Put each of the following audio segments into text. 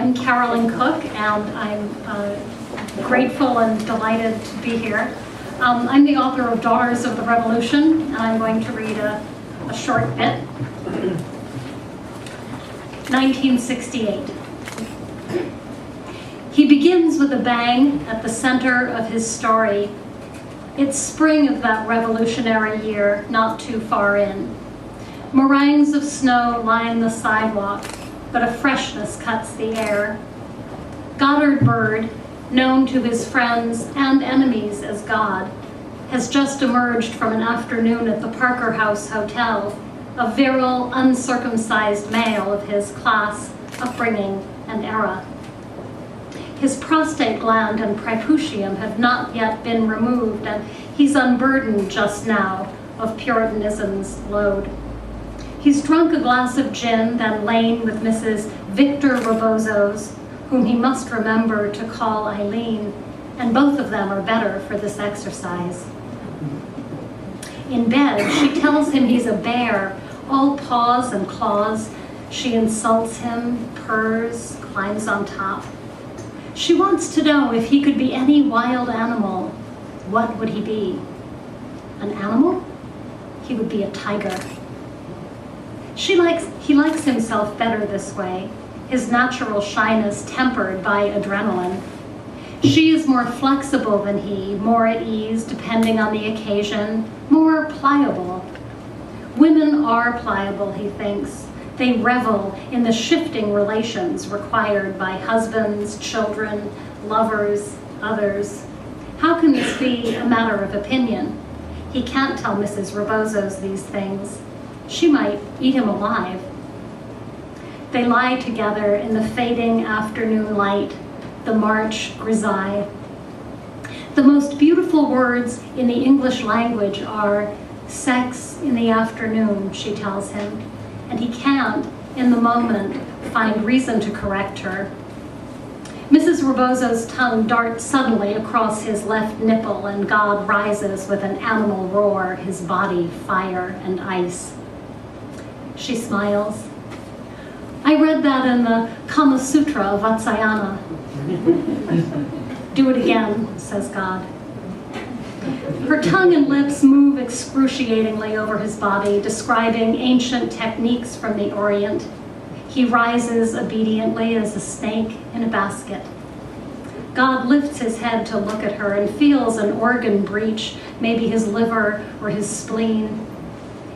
I'm Carolyn Cooke, and I'm grateful and delighted to be here. I'm the author of Daughters of the Revolution, and I'm going to read a short bit. 1968. He begins with a bang at the center of his story. It's spring of that revolutionary year, not too far in. Meringues of snow line the sidewalk, but a freshness cuts the air. Goddard Bird, known to his friends and enemies as God, has just emerged from an afternoon at the Parker House Hotel, a virile, uncircumcised male of his class, upbringing, and era. His prostate gland and preputium have not yet been removed, and he's unburdened just now of Puritanism's load. He's drunk a glass of gin, then lain with Mrs. Victor Rebozo's, whom he must remember to call Eileen, and both of them are better for this exercise. In bed, she tells him he's a bear, all paws and claws. She insults him, purrs, climbs on top. She wants to know if he could be any wild animal, what would he be? An animal? He would be a tiger. He likes himself better this way, his natural shyness tempered by adrenaline. She is more flexible than he, more at ease depending on the occasion, more pliable. Women are pliable, he thinks. They revel in the shifting relations required by husbands, children, lovers, others. How can this be a matter of opinion? He can't tell Mrs. Rebozo's these things. She might eat him alive. They lie together in the fading afternoon light, the March grisaille. The most beautiful words in the English language are sex in the afternoon, she tells him, and he can't, in the moment, find reason to correct her. Mrs. Rebozo's tongue darts suddenly across his left nipple, and God rises with an animal roar, his body fire and ice. She smiles. I read that in the Kama Sutra of Vatsayana. Do it again, says God. Her tongue and lips move excruciatingly over his body, describing ancient techniques from the Orient. He rises obediently as a snake in a basket. God lifts his head to look at her and feels an organ breach, maybe his liver or his spleen.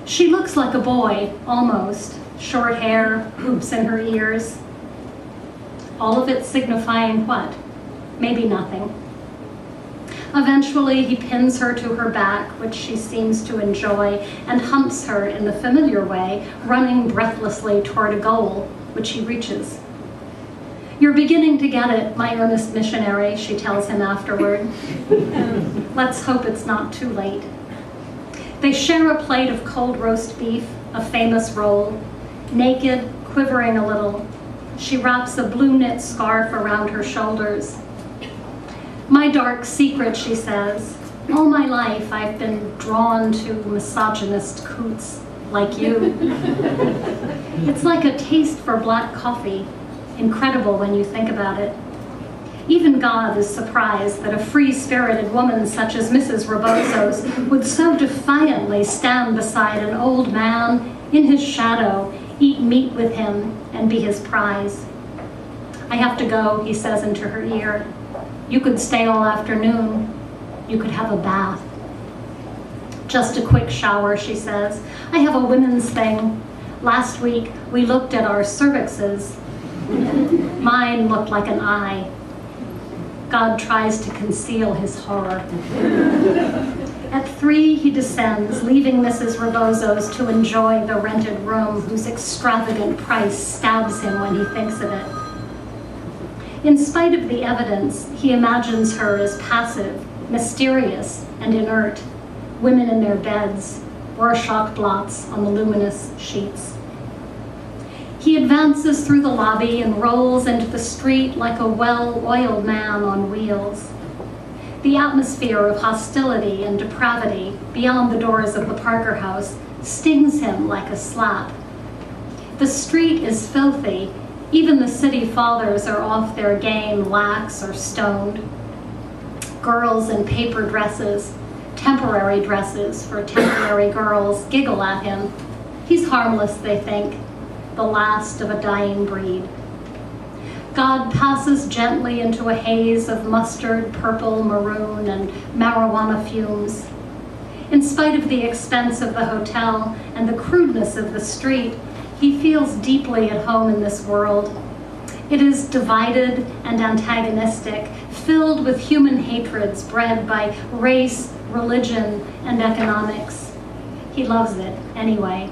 She looks like a boy, almost. Short hair, hoops in her ears. All of it signifying what? Maybe nothing. Eventually, he pins her to her back, which she seems to enjoy, and humps her in the familiar way, running breathlessly toward a goal, which he reaches. You're beginning to get it, my earnest missionary, she tells him afterward. Let's hope it's not too late. They share a plate of cold roast beef, a famous roll. Naked, quivering a little, she wraps a blue knit scarf around her shoulders. My dark secret, she says, all my life I've been drawn to misogynist coots like you. It's like a taste for black coffee, incredible when you think about it. Even God is surprised that a free-spirited woman such as Mrs. Rebozo's would so defiantly stand beside an old man in his shadow, eat meat with him, and be his prize. I have to go, he says into her ear. You could stay all afternoon. You could have a bath. Just a quick shower, she says. I have a women's thing. Last week, we looked at our cervixes. Mine looked like an eye. God tries to conceal his horror. At 3, he descends, leaving Mrs. Rebozo's to enjoy the rented room whose extravagant price stabs him when he thinks of it. In spite of the evidence, he imagines her as passive, mysterious, and inert, women in their beds, Rorschach blots on the luminous sheets. He advances through the lobby and rolls into the street like a well-oiled man on wheels. The atmosphere of hostility and depravity beyond the doors of the Parker House stings him like a slap. The street is filthy, Even the city fathers are off their game, lax or stoned. Girls in paper dresses, temporary dresses for temporary girls, giggle at him. He's harmless, they think, the last of a dying breed. God passes gently into a haze of mustard, purple, maroon, and marijuana fumes. In spite of the expense of the hotel and the crudeness of the street, he feels deeply at home in this world. It is divided and antagonistic, filled with human hatreds bred by race, religion, and economics. He loves it anyway.